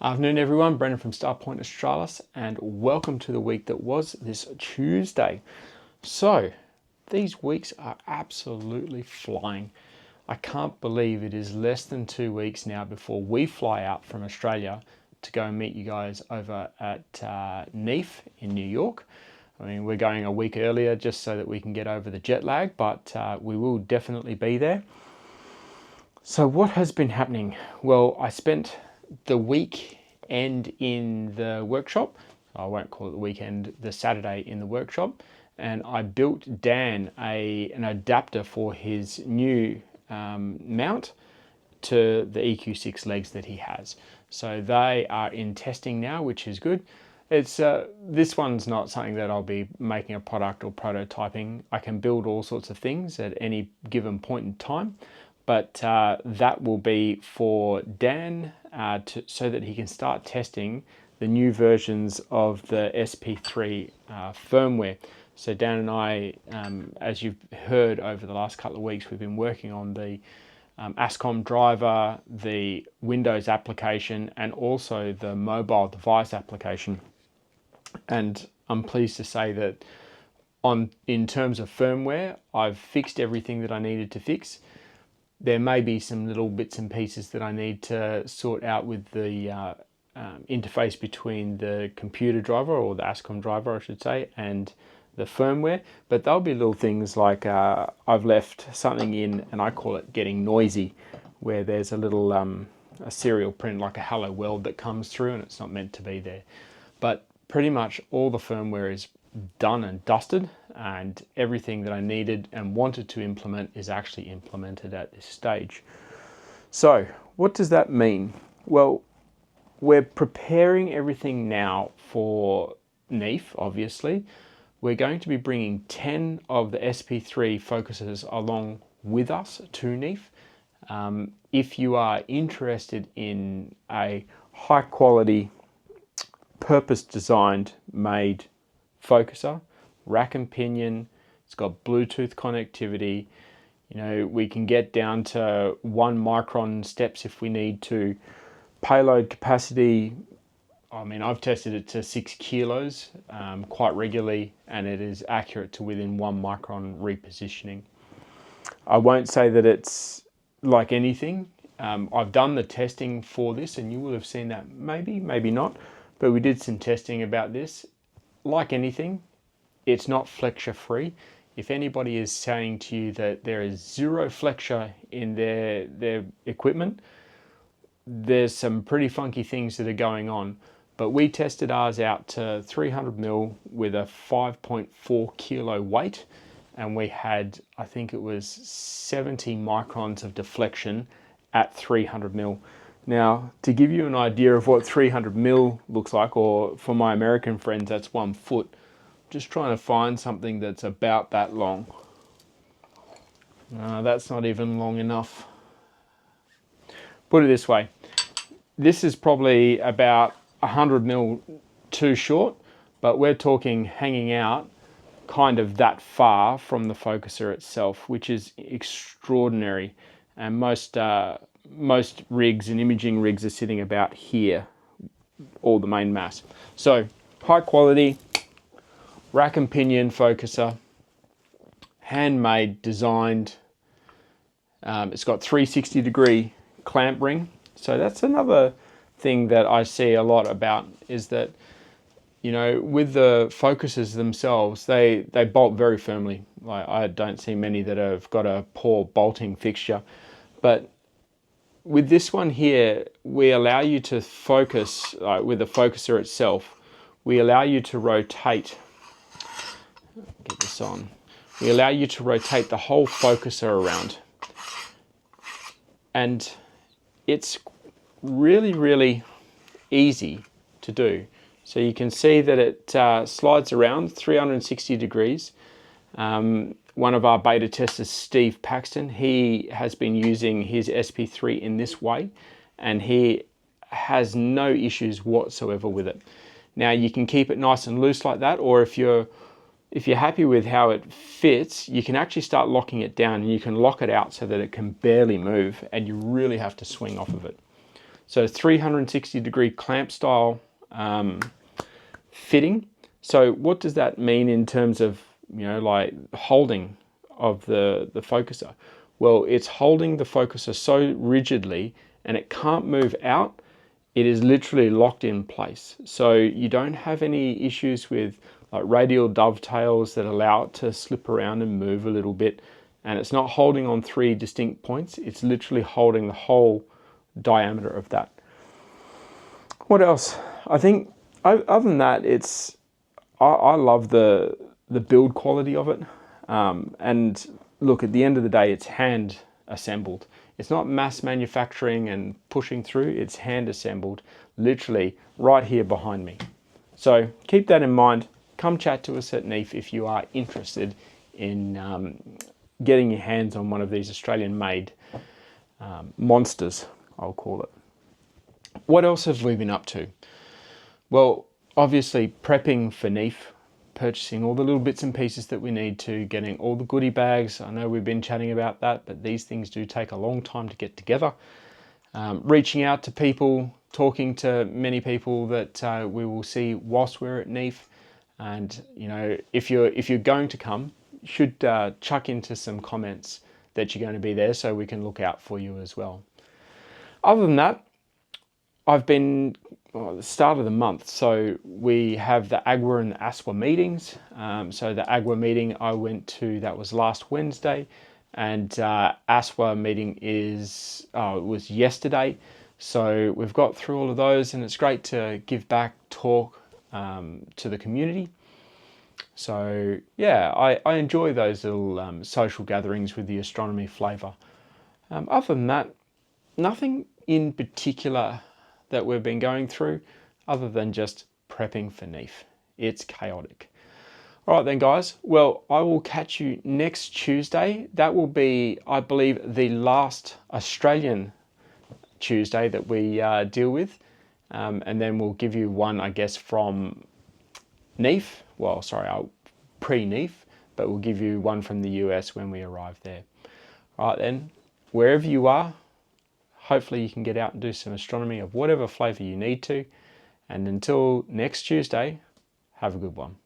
Afternoon everyone, Brendan from Starpoint Australis, and welcome to the week that was this Tuesday. So these weeks are absolutely flying. I can't believe it is less than 2 weeks now before we fly out from Australia to go and meet you guys over at NEAF in New York. I mean, we're going a week earlier just so that we can get over the jet lag, but we will definitely be there. So what has been happening? Well, I spent the weekend in the workshop. I won't call it the weekend, the Saturday in the workshop, and I built Dan an adapter for his new mount to the EQ6 legs that he has. So they are in testing now, which is good. It's this one's not something that I'll be making a product or prototyping. I can build all sorts of things at any given point in time, but that will be for Dan so that he can start testing the new versions of the SP3 firmware. So Dan and I, as you've heard over the last couple of weeks, we've been working on the ASCOM driver, the Windows application, and also the mobile device application. And I'm pleased to say that in terms of firmware, I've fixed everything that I needed to fix. There may be some little bits and pieces that I need to sort out with the interface between the computer driver, or the ASCOM driver I should say, and the firmware, but there'll be little things like I've left something in, and I call it getting noisy, where there's a little a serial print like a hello world that comes through and it's not meant to be there. But pretty much all the firmware is done and dusted, and everything that I needed and wanted to implement is actually implemented at this stage. So what does that mean? Well, we're preparing everything now for NEAF, obviously. We're going to be bringing 10 of the SP3 focusers along with us to NEAF. If you are interested in a high quality, purpose designed, made focuser, rack and pinion, it's got Bluetooth connectivity, you know, we can get down to 1 micron steps if we need to. Payload capacity, I mean, I've tested it to 6 kilos quite regularly, and it is accurate to within 1 micron repositioning. I won't say that it's like anything. I've done the testing for this, and you will have seen that, maybe not, but we did some testing about this. Like anything, it's not flexure free. If anybody is saying to you that there is zero flexure in their equipment, there's some pretty funky things that are going on. But we tested ours out to 300 mil with a 5.4 kilo weight, and we had, I think it was 70 microns of deflection at 300 mil. Now, to give you an idea of what 300 mil looks like, or for my American friends, that's 1 foot. Just trying to find something that's about that long. That's not even long enough. Put it this way, this is probably about 100 mil too short, but we're talking hanging out kind of that far from the focuser itself, which is extraordinary. And most rigs and imaging rigs are sitting about here, all the main mass. So high quality rack and pinion focuser, handmade, designed. It's got 360 degree clamp ring. So that's another thing that I see a lot about, is that, you know, with the focusers themselves, they bolt very firmly. Like, I don't see many that have got a poor bolting fixture, but with this one here, we allow you to focus, with the focuser itself, we allow you to rotate, get this on, we allow you to rotate the whole focuser around. And it's really, really easy to do. So you can see that it slides around 360 degrees. One of our beta testers, Steve Paxton, he has been using his SP3 in this way, and he has no issues whatsoever with it. Now, you can keep it nice and loose like that, or if you're happy with how it fits, you can actually start locking it down, and you can lock it out so that it can barely move, and you really have to swing off of it. So 360-degree clamp style fitting. So what does that mean in terms of, like holding of the focuser? Well, it's holding the focuser so rigidly and it can't move out. It is literally locked in place. So you don't have any issues with like radial dovetails that allow it to slip around and move a little bit. And it's not holding on 3 distinct points. It's literally holding the whole diameter of that. What else? I think other than that, I love the build quality of it. And look, at the end of the day, it's hand assembled. It's not mass manufacturing and pushing through. It's hand assembled, literally right here behind me. So keep that in mind. Come chat to us at NEAF if you are interested in getting your hands on one of these Australian-made monsters, I'll call it. What else have we been up to? Well, obviously prepping for NEAF, purchasing all the little bits and pieces that we need to, getting all the goodie bags. I know we've been chatting about that, but these things do take a long time to get together. Reaching out to people, talking to many people that we will see whilst we're at NEAF. And if you're going to come, you should chuck into some comments that you're going to be there so we can look out for you as well. Other than that, I've been at the start of the month, so we have the AGWA and the ASWA meetings. So the AGWA meeting I went to, that was last Wednesday, and ASWA meeting was yesterday. So we've got through all of those, and it's great to give back, talk to the community. So yeah, I enjoy those little social gatherings with the astronomy flavour. Other than that, nothing in particular that we've been going through other than just prepping for NEAF. It's chaotic. All right then, guys. Well, I will catch you next Tuesday. That will be, I believe, the last Australian Tuesday that we deal with. And then we'll give you one, I guess, from NEAF. Well, sorry, pre-NEAF, but we'll give you one from the US when we arrive there. All right then, wherever you are, hopefully you can get out and do some astronomy of whatever flavour you need to. And until next Tuesday, have a good one.